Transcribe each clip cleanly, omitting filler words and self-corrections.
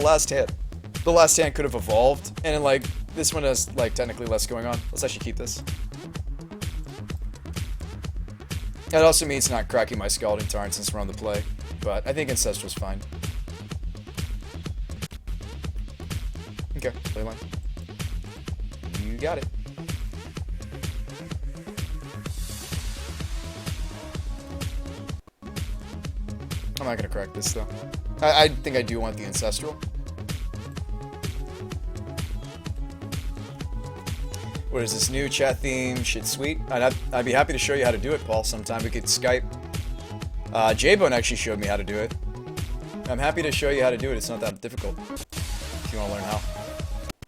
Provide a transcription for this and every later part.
last hand. The last hand could have evolved, and then, like, this one has, like, technically less going on. Let's actually keep this. That also means not cracking my Scalding Tarn since we're on the play, but I think Ancestral's fine. Okay, playline. You got it. I'm not gonna crack this though. I think I do want the Ancestral. What is this new chat theme? Shit sweet. I'd be happy to show you how to do it, Paul, sometime. We could Skype. J-Bone actually showed me how to do it. I'm happy to show you how to do it. It's not that difficult. If you want to learn how.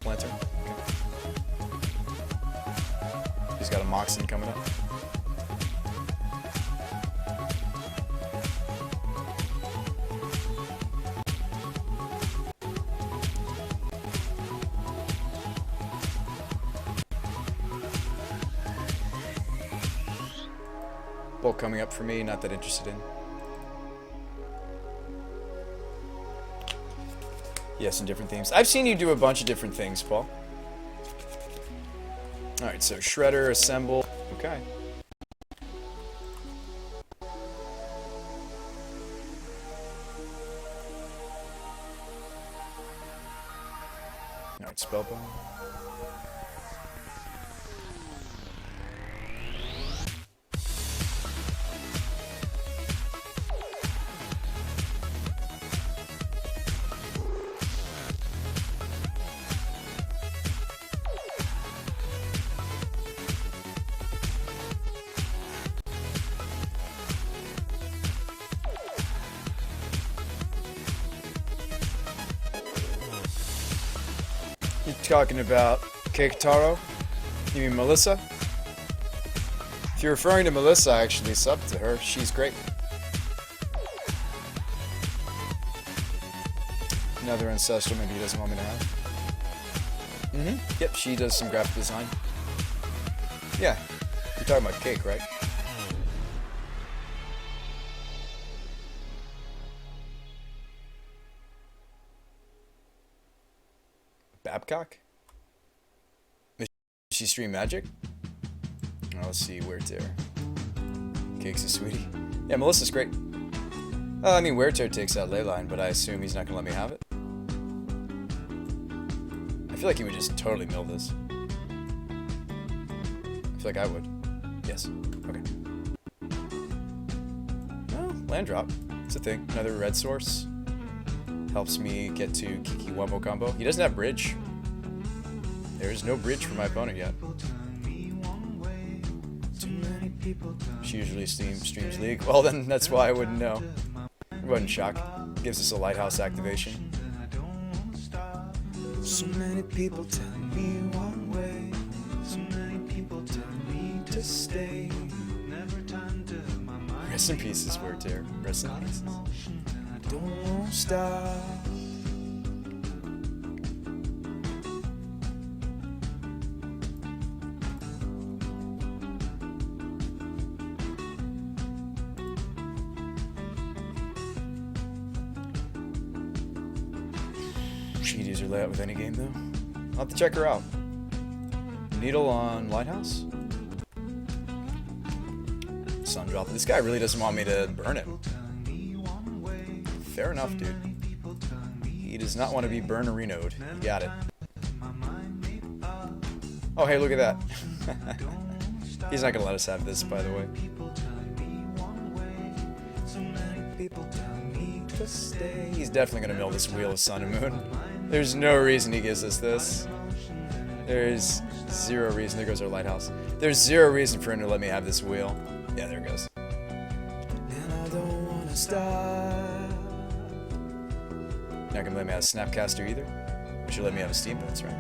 Lantern. Okay. He's got a Moxon coming up. Bolt coming up for me, not that interested in. Yeah, some different themes. I've seen you do a bunch of different things, Paul. Alright, so Shredder, Assemble. Okay. Alright, Spellbomb. You talking about Cake Taro? You mean Melissa? If you're referring to Melissa, I actually subbed to her. She's great. Another Ancestral maybe he doesn't want me to have. Yep, she does some graphic design. Yeah, you're talking about Cake, right? Babcock? Does she stream Magic? Oh, let's see, Wear Tear. Cake's a sweetie. Yeah, Melissa's great. I mean, Wear Tear takes out Leyline, but I assume he's not gonna let me have it. I feel like he would just totally mill this. I feel like I would. Yes. Okay. Well, land drop. It's a thing. Another red source. Helps me get to Kiki Wumbo combo. He doesn't have bridge. There's no bridge for my opponent yet. She usually streams League. Well, then that's why I wouldn't know. I wouldn't shock. Gives us a lighthouse activation. So many people tell me one way. So many people tell me to stay. Rest in pieces, Wear Tear. Rest in pieces. Don't stop. She'd use her layout with any game though. I'll have to check her out. Needle on Lighthouse. Sun drop. This guy really doesn't want me to burn him. Fair enough, dude. He does not want to be burn-a-renoed. You got it. Oh, hey, look at that. He's not going to let us have this, by the way. He's definitely going to mill this Wheel of Sun and Moon. There's no reason he gives us this. There's zero reason. There goes our Lighthouse. There's zero reason for him to let me have this wheel. Yeah, there it goes. And I don't want to stop. Not gonna let me have a Snapcaster either. But you let me have a Steam Boots, right?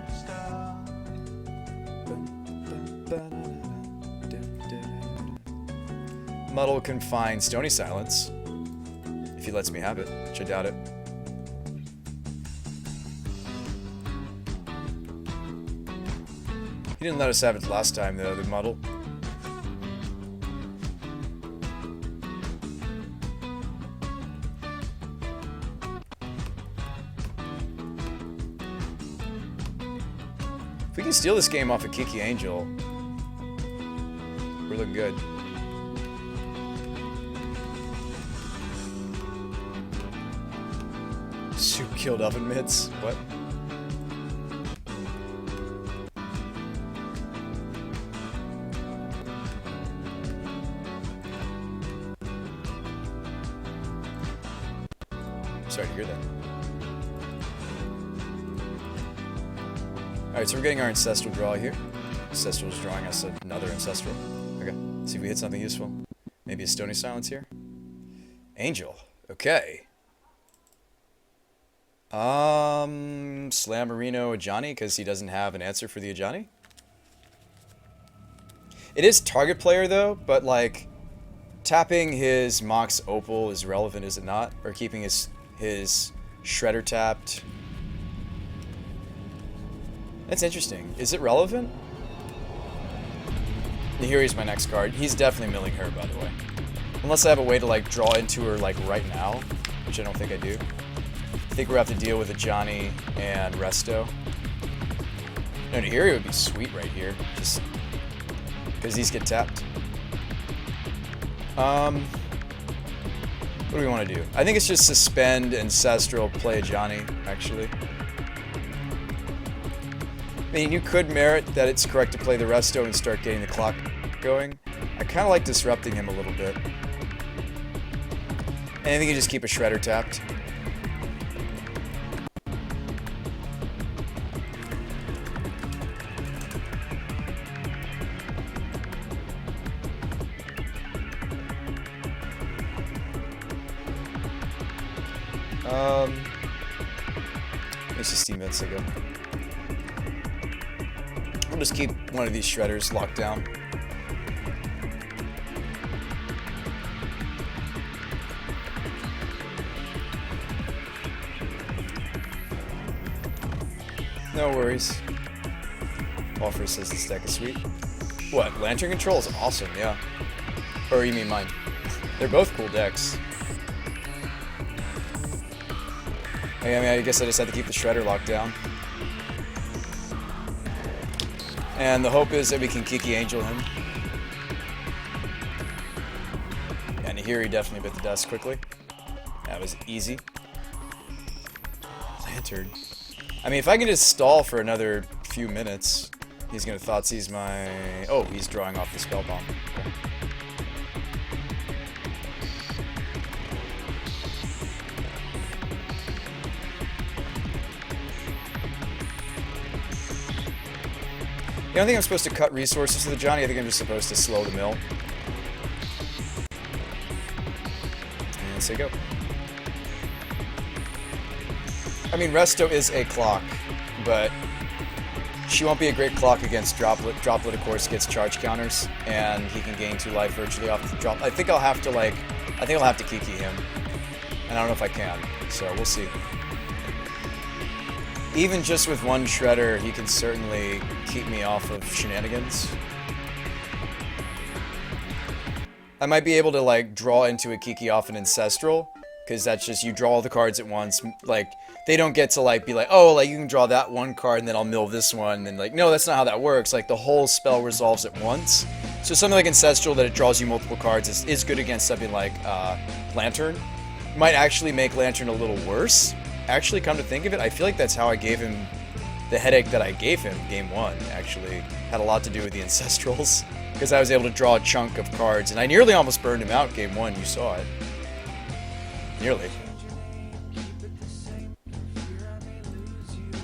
Muddle can find Stony Silence if he lets me have it, which I doubt it. He didn't let us have it last time though, the Muddle. If we can steal this game off of Kiki Angel, we're looking good. Soup killed oven mitts. What? Sorry to hear that. Alright, so we're getting our Ancestral draw here. Ancestral is drawing us another Ancestral. Okay, let's see if we hit something useful. Maybe a Stony Silence here. Angel. Okay. Slammerino Ajani, because he doesn't have an answer for the Ajani. It is target player, though, but, like, tapping his Mox Opal is relevant, is it not? Or keeping his Shredder tapped. That's interesting. Is it relevant? Nahiri's my next card. He's definitely milling her, by the way. Unless I have a way to, like, draw into her, like, right now, which I don't think I do. I think we're going to have to deal with a Johnny and Resto. No, Nahiri would be sweet right here. Just because these get tapped. What do we want to do? I think it's just suspend Ancestral, play a Johnny, actually. I mean, you could merit that it's correct to play the Resto and start getting the clock going. I kind of like disrupting him a little bit. And I think you just keep a Shredder tapped. It's just Steam minutes ago. I'll just keep one of these Shredders locked down. No worries. Pauper says this deck is sweet. What? Lantern Control is awesome, yeah. Or you mean mine? They're both cool decks. I mean, I guess I just had to keep the Shredder locked down. And the hope is that we can Kiki Angel him. And here he definitely bit the dust quickly. That was easy. Lantern. I mean, if I can just stall for another few minutes, he's gonna Thoughtseize my... Oh, he's drawing off the Spell Bomb. Okay. I don't think I'm supposed to cut resources to the Johnny. I think I'm just supposed to slow the mill. And so you go. I mean, Resto is a clock, but she won't be a great clock against Droplet. Droplet, of course, gets charge counters, and he can gain 2 life virtually off the drop. I think I'll have to, like, I think I'll have to Kiki him. And I don't know if I can, so we'll see. Even just with one Shredder, he can certainly keep me off of shenanigans. I might be able to, like, draw into a Kiki off an Ancestral, because that's just, you draw all the cards at once. Like, they don't get to, like, be like, oh, like, you can draw that one card and then I'll mill this one. And, like, no, that's not how that works. Like, the whole spell resolves at once. So something like Ancestral that it draws you multiple cards is good against something like Lantern. Might actually make Lantern a little worse. Actually, come to think of it, I feel like that's how I gave him the headache that I gave him game 1, actually. Had a lot to do with the Ancestrals. Because I was able to draw a chunk of cards, and I nearly almost burned him out game 1, you saw it. Nearly.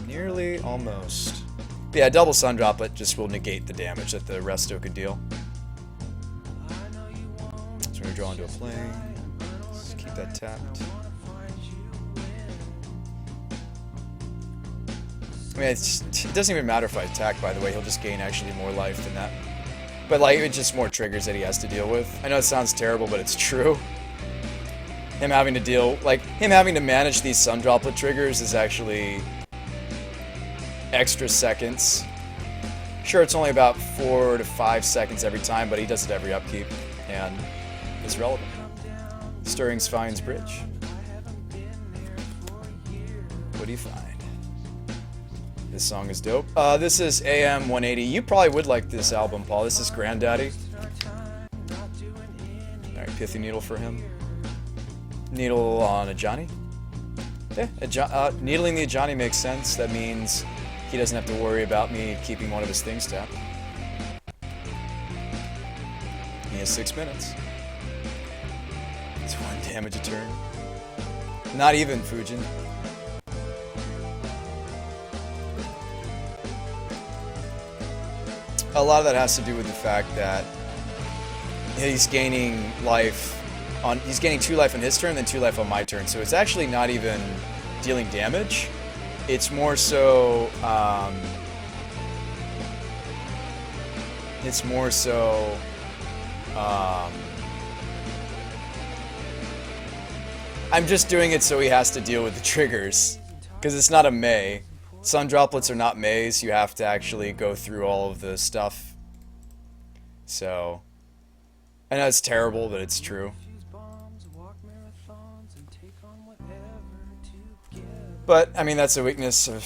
Nearly, almost. But yeah, double Sun Droplet just will negate the damage that the Resto could deal. So we're going to draw into a plane. Let's keep that tapped. I mean, it doesn't even matter if I attack, by the way. He'll just gain actually more life than that. But, like, it's just more triggers that he has to deal with. I know it sounds terrible, but it's true. Him having to deal... Like, him having to manage these Sun Droplet triggers is actually... extra seconds. Sure, it's only about 4 to 5 seconds every time, but he does it every upkeep. And it's relevant. Stirrings finds Bridge. What do you find? This song is dope. This is AM 180. You probably would like this album, Paul. This is Granddaddy. Alright, Pithy Needle for him. Needle on a Johnny. Yeah, needling the Johnny makes sense. That means he doesn't have to worry about me keeping one of his things tapped. He has 6 minutes. It's 1 damage a turn. Not even, Fujin. A lot of that has to do with the fact that he's gaining life on. He's gaining 2 life on his turn, then 2 life on my turn. So it's actually not even dealing damage. It's more so. It's more so. I'm just doing it so he has to deal with the triggers, because it's not a May. Sun droplets are not Mays. You have to actually go through all of the stuff. So, I know it's terrible, but it's true. But, I mean, that's a weakness of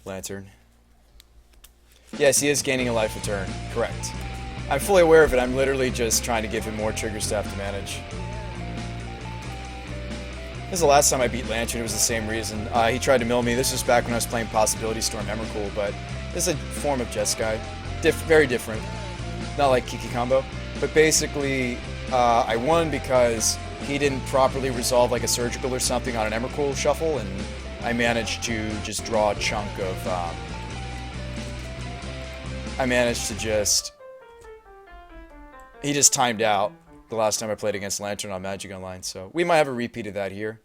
Lantern. Yes, he is gaining a life a turn. Correct. I'm fully aware of it. I'm literally just trying to give him more trigger stuff to manage. This is the last time I beat Lantern. It was the same reason. He tried to mill me. This was back when I was playing Possibility Storm Emrakul, but this is a form of Jeskai. Very different. Not like Kiki combo. But basically, I won because he didn't properly resolve like a Surgical or something on an Emrakul shuffle, and I managed to just draw a chunk of... I managed to just... He just timed out the last time I played against Lantern on Magic Online, so we might have a repeat of that here.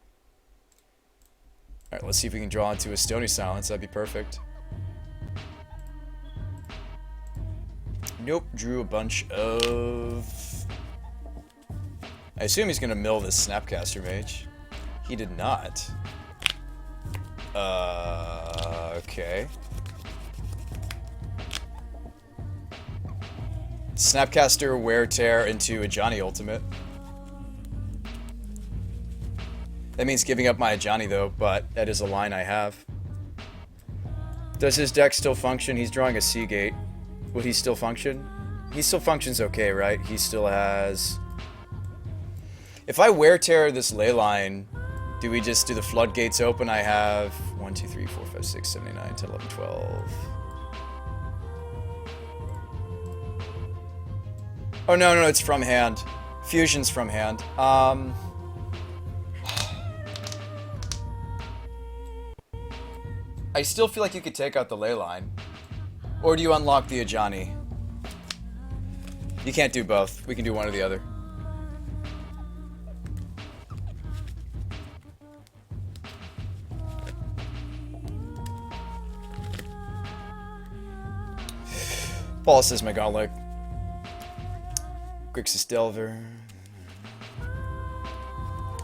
Alright, let's see if we can draw into a Stony Silence. That'd be perfect. Nope, drew a bunch of... I assume he's gonna mill this Snapcaster Mage. He did not. Okay. Snapcaster, Wear Tear into a Johnny Ultimate. That means giving up my Johnny though, but that is a line I have. Does his deck still function? He's drawing a Seagate. Will he still function? He still functions okay, right? He still has... If I Wear Tear this Leyline, do we just do the floodgates open? I have 1, 2, 3, 4, 5, 6, 7, 8, 9, 10, 11, 12... Oh, no, it's from hand. Fusion's from hand. I still feel like you could take out the Leyline. Or do you unlock the Ajani? You can't do both. We can do one or the other. Paul says my gauntlet. Grixis Delver.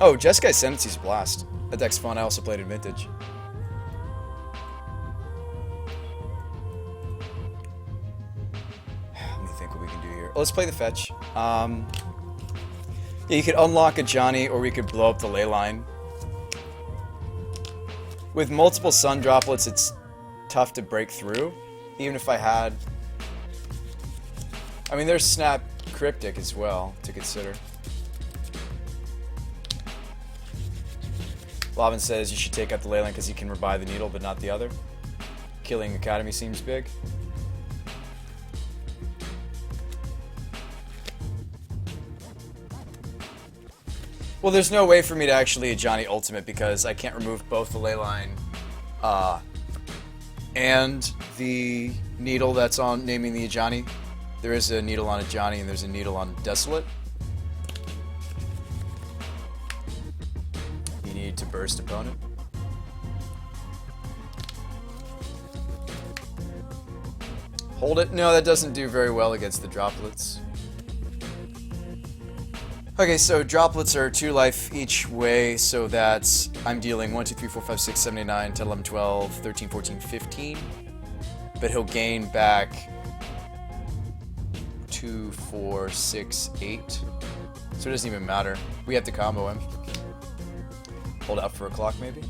Oh, Jeskai Ascendancy's Blast. That deck's fun. I also played in Vintage. Let me think what we can do here. Let's play the fetch. Yeah, you could unlock a Johnny, or we could blow up the Leyline. With multiple Sun Droplets, it's tough to break through. Even if I had... I mean, there's Snap Cryptic as well to consider. Lavin says you should take out the Leyline because you can rebuy the needle but not the other. Killing Academy seems big. Well, there's no way for me to actually a Johnny Ultimate because I can't remove both the Leyline and the needle that's on naming the Ajani. There is a needle on Ajani and there's a needle on Desolate. You need to burst opponent. Hold it. No, that doesn't do very well against the droplets. Okay, so droplets are 2 life each way, so that's I'm dealing 1, 2, 3, 4, 5, 6, 7, 8, 9, 10, 11, 12, 13, 14, 15. But he'll gain back 2, 4, 6, 8. So it doesn't even matter. We have to combo him. Hold out for a clock, maybe?